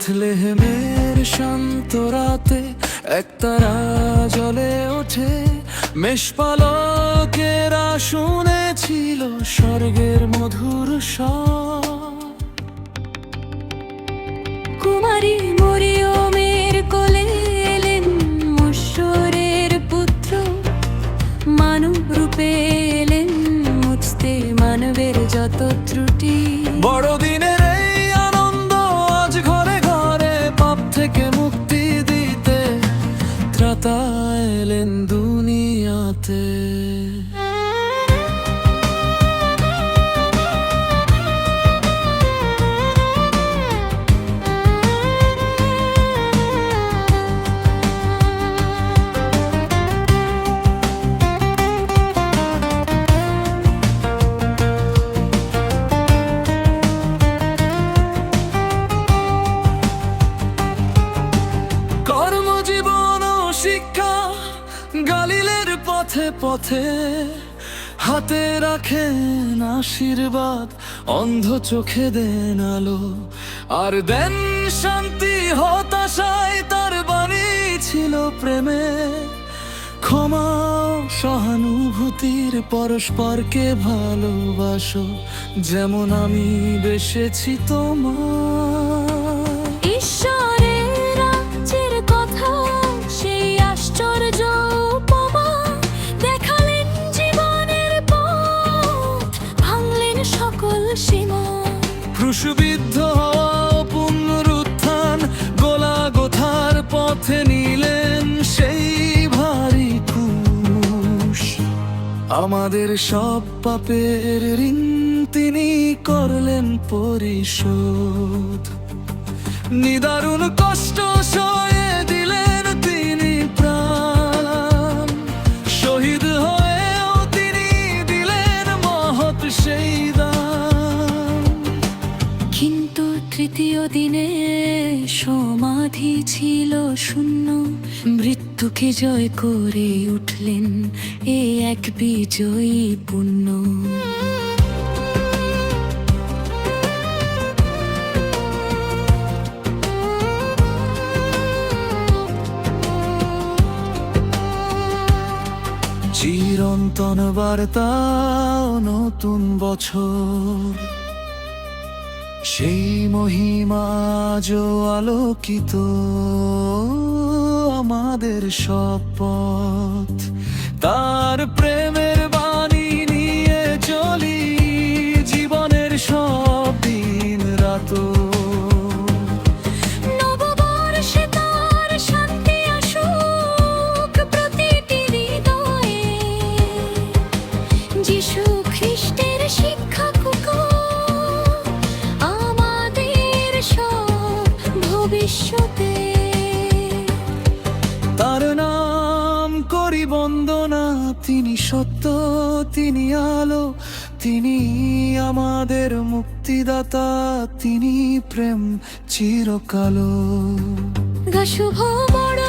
বেথলেহেমের শান্ত রাতে একতারা জ্বলে ওঠে, মেষপালকেরা শুনেছিল স্বর্গের মধুর স্বর। কুমারী মরিয়মের কোলে এলেন মুশরের পুত্র, মানব রূপে এলেন মুছতে মানবের যত ত্রুটি। বড়দিনের এই আনন্দ আজ ঘরে ঘরে, পাপ থেকে মুক্তি দিতে ত্রাতা এলেন দুনিয়াতে। কর্মজীবন ও শিক্ষা গালিলের পথে পথে, হাতে রাখেন আশীর্বাদ, অন্ধ চোখে দেন আলো, আর দেন শান্তি হতাশায়। তার বাণী ছিল প্রেমে, ক্ষমা সহানুভূতির, পরস্পরকে ভালোবাসো যেমন আমি বেসেছি তোমার। ঈশ্বরের রাজ্যের কথা সেই আশ্চর্য উপমা, দেখালেন জীবনের পথ, ভাঙলেন সকল সীমা। ক্রুশবিদ্ধ হওয়া ও পুনরুত্থান, গোলাগোথার পথে নিলেন সেই ভারী ক্রুশ। আমাদের সব পাপের ঋণ তিনি করলেন পরিশোধ, নিদারুণ কষ্ট সয়ে দিলেন তিনি প্রাণ, শহীদ হয়েও তিনি দিলেন মহৎ সেই দান। কিন্তু তৃতীয় দিনে সমাধি ছিল শূন্য, মৃত্যুকে জয় করে উঠলেন এ এক বিজয়ী পুণ্য। চিরন্তন বার্তা নতুন বছর, সেই মহিমা আজ আলোকিত আমাদের সব পথ। তার প্রেমের বাণী নিয়ে চলি জীবনের সব দিন রাত। নববর্ষে তার শান্তি আসুক প্রতিটি হৃদয়ে, যিশু খ্রিস্টের শিক্ষা আমাদের সব ভবিষ্যতে। তার নাম করি বন্দনা, তিনি সত্য, তিনি আলো, তিনি আমাদের মুক্তিদাতা, তিনি প্রেম চিরকালো। শুভ বড়